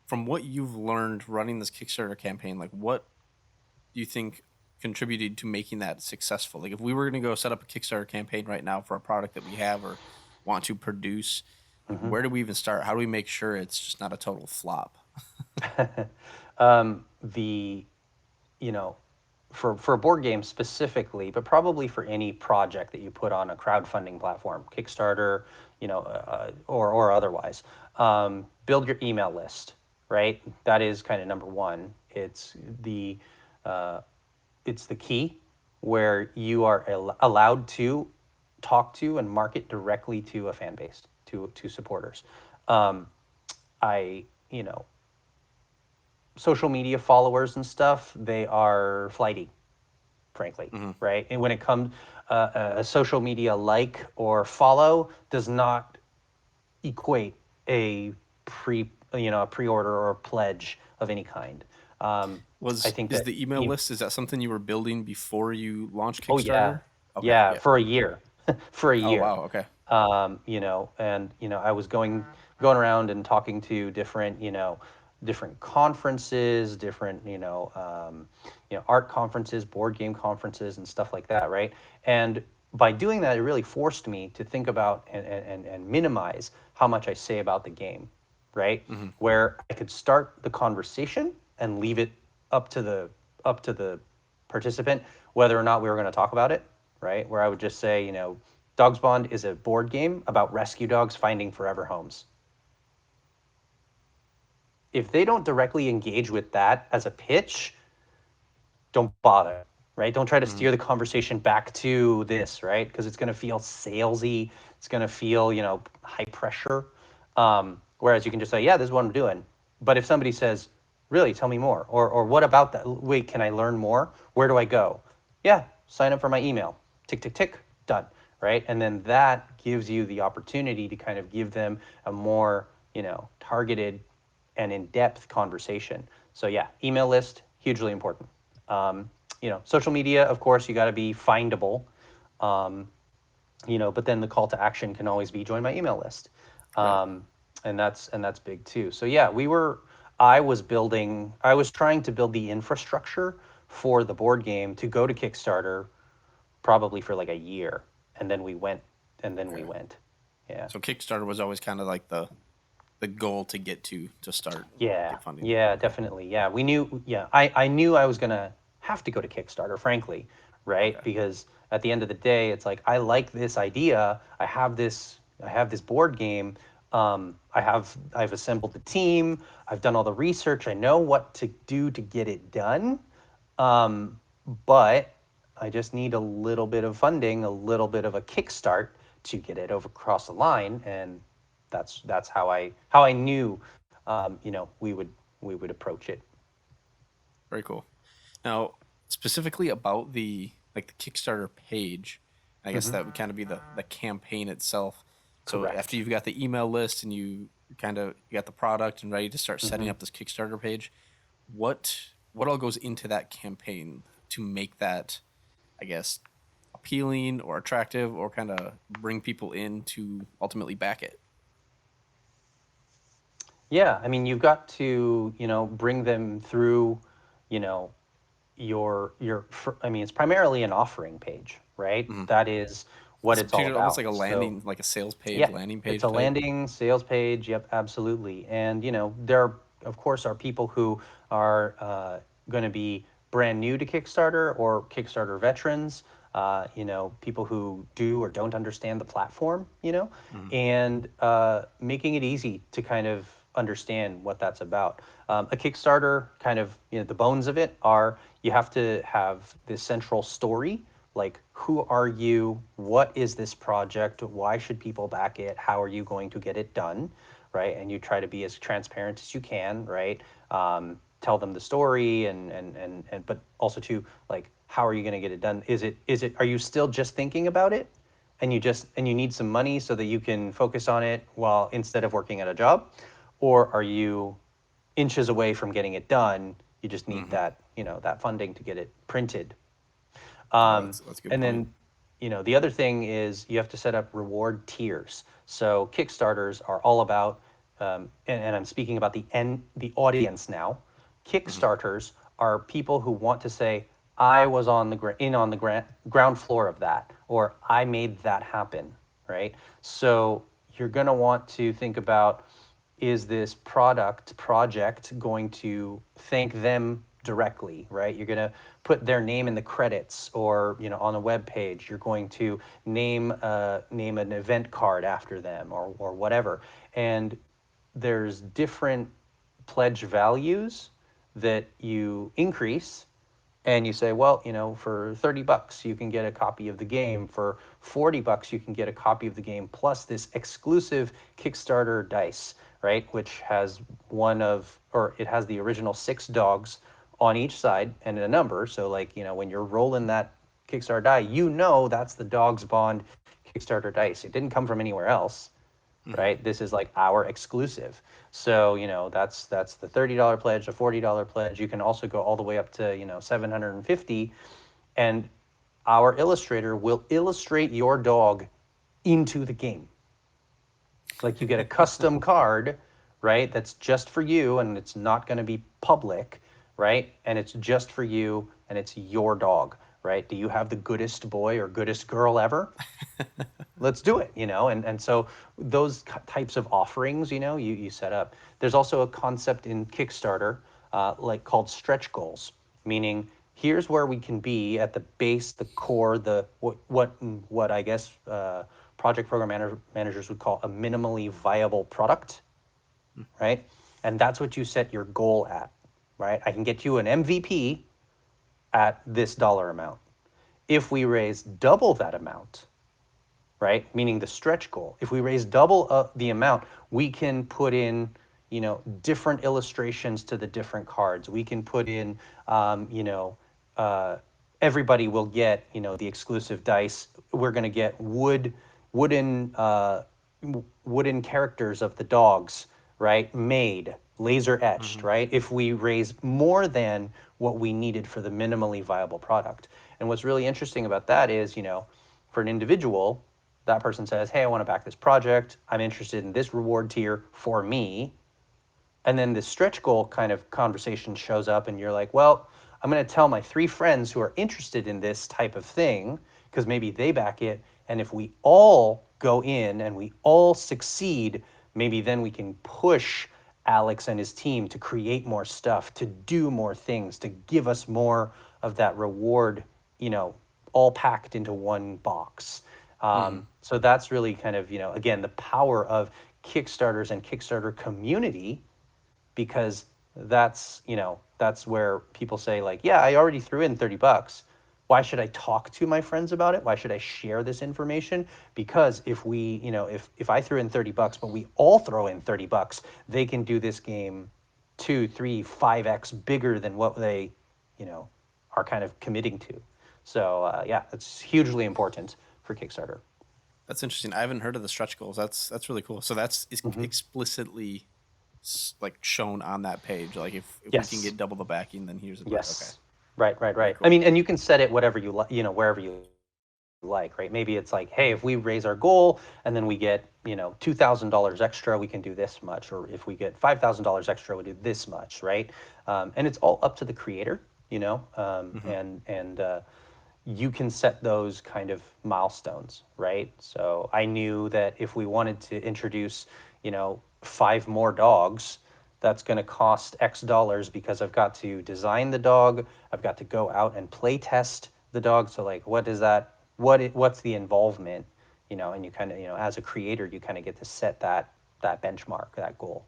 from what you've learned running this Kickstarter campaign, like what do you think contributed to making that successful? Like if we were going to go set up a Kickstarter campaign right now for a product that we have or want to produce, like Hmm. where do we even start? How do we make sure it's just not a total flop? The you know, for a board game specifically, but probably for any project that you put on a crowdfunding platform, Kickstarter, or otherwise, build your email list. Right, that is kind of number one. The uh, it's the key where you are allowed to talk to and market directly to a fan base, to supporters. Um, I you know Social media followers and stuff, they are flighty, frankly, Hmm. right? And when it comes, a social media like or follow does not equate a a pre-order or a pledge of any kind. Um, I Was think is that, the email list, is that something you were building before you launched oh yeah, Kickstarter? Okay, yeah, yeah. for a year, for a Oh year. wow, okay. I was going around and talking to different, different conferences, different, art conferences, board game conferences, and stuff like that, right? And by doing that, it really forced me to think about and minimize how much I say about the game, right? Hmm. Where I could start the conversation and leave it up to the up to the participant whether or not we were going to talk about it, right? Where I would just say, Dogs Bond is a board game about rescue dogs finding forever homes. If they don't directly engage with that as a pitch, don't bother, right? Don't try to Hmm. steer the conversation back to this, right? Because it's going to feel salesy. It's going to feel, high pressure. Whereas you can just say, yeah, this is what I'm doing. But if somebody says, really, tell me more, or what about that? Wait, can I learn more? Where do I go? Yeah, sign up for my email. Tick, tick, tick, done, right? And then that gives you the opportunity to kind of give them a more, targeted and in-depth conversation. So yeah, email list, hugely important. Social media, of course, you got to be findable. Um, but then the call to action can always be join my email list, Right. um, and that's big too. So yeah, I was trying to build the infrastructure for the board game to go to Kickstarter probably for like a year, and then we went, and then we Okay. went. Yeah. So Kickstarter was always kind of like the goal to get to start Yeah, get funding. yeah, Okay. definitely. Yeah, we knew. Yeah, I knew I was gonna have to go to Kickstarter, frankly, right? Okay. Because at the end of the day, it's like I like this idea. I have this board game. I've assembled the team. I've done all the research. I know what to do to get it done. Um, but I just need a little bit of funding, a little bit of a kickstart to get it over across the line, and that's how I knew, we would approach it. Very cool. Now, specifically about the like the Kickstarter page, I guess Hmm. that would kind of be the campaign itself. So after Correct. you've got the email list and you got the product and ready to start setting Hmm. up this Kickstarter page, what what all goes into that campaign to make that, I guess, appealing or attractive or kind of bring people in to ultimately back it? Yeah, I mean, you've got to, bring them through, you know, I mean, it's primarily an offering page, right? Hmm. That is what It's it's all pictured almost like about. a So landing, like a sales page, yeah, landing it's page a type. landing sales page. Yep, absolutely. And there, of course, are people who are going to be brand new to Kickstarter or Kickstarter veterans. People who do or don't understand the platform. Hmm. And making it easy to kind of understand what that's about. A Kickstarter, kind of, the bones of it are you have to have this central story, like who are you, what is this project, why should people back it, how are you going to get it done, right? And you try to be as transparent as you can, right? Tell them the story, and but also to, like, how are you going to get it done? Is it are you still just thinking about it, and you need some money so that you can focus on it while instead of working at a job, or are you inches away from getting it done? You just need Hmm. that funding to get it printed. Oh, um, that's a good and point. then, the other thing is you have to set up reward tiers. So Kickstarters are all about and I'm speaking about the audience now. Hmm. Kickstarters are people who want to say, I was on the ground floor of that, or I made that happen, right? So you're going to want to think about, is this project going to thank them directly, right? You're going to put their name in the credits, or on a web page. You're going to name an event card after them, or whatever. And there's different pledge values that you increase, and you say, well, for $30 you can get a copy of the game. For $40 you can get a copy of the game plus this exclusive Kickstarter dice, right? Which has it has the original 6 dogs on each side and a number. So like, when you're rolling that Kickstarter die, that's the Dogs Bond Kickstarter dice. It didn't come from anywhere else, Hmm. right? This is like our exclusive. So, that's the $30 pledge, the $40 pledge. You can also go all the way up to, 750, and our illustrator will illustrate your dog into the game. Like, you get a custom card, right? That's just for you, and it's not going to be public, right? And it's just for you, and it's your dog, right? Do you have the goodest boy or goodest girl ever? Let's do it, and so those types of offerings, you set up. There's also a concept in Kickstarter, like, called stretch goals, meaning here's where we can be at the base, the core, the what I guess project managers would call a minimally viable product, right? And that's what you set your goal at, right? I can get you an MVP at this dollar amount. If we raise double that amount, right? Meaning the stretch goal. If we raise double the amount, we can put in, different illustrations to the different cards. We can put in, uh, everybody will get, the exclusive dice. We're going to get wooden, wooden characters of the dogs, right? Made, laser etched, Hmm. right? If we raise more than what we needed for the minimally viable product. And what's really interesting about that is, for an individual, that person says, hey, I want to back this project. I'm interested in this reward tier for me. And then the stretch goal kind of conversation shows up, and you're like, well, I'm going to tell my 3 friends who are interested in this type of thing, because maybe they back it. And if we all go in and we all succeed, maybe then we can push Alex and his team to create more stuff, to do more things, to give us more of that reward, you know, all packed into one box. Hmm. So that's really kind of, again, the power of Kickstarters and Kickstarter community, because that's where people say, like, yeah, I already threw in $30. Why should I talk to my friends about it? Why should I share this information? Because if we, if I threw in $30, but we all throw in $30, they can do this game 2, 3, 5x bigger than what they, you know, are kind of committing to. So yeah, it's hugely important for Kickstarter. That's interesting. I haven't heard of the stretch goals. That's really cool. So that's is Hmm. explicitly like shown on that page. Like if we can Yes. get double the backing, then here's a price. Okay, Yes. Right, right, very right. I cool. mean, and you can set it whatever you like, wherever you like, right? Maybe it's like, hey, if we raise our goal and then we get, $2,000 extra, we can do this much. Or if we get $5,000 extra, we do this much, right? And it's all up to the creator, Hmm. and you can set those kind of milestones, right? So I knew that if we wanted to introduce, 5 more dogs, that's going to cost X dollars, because I've got to design the dog, I've got to go out and play test the dog. So like, what is that? What's the involvement? And you kind of, as a creator, you kind of get to set that benchmark, that goal.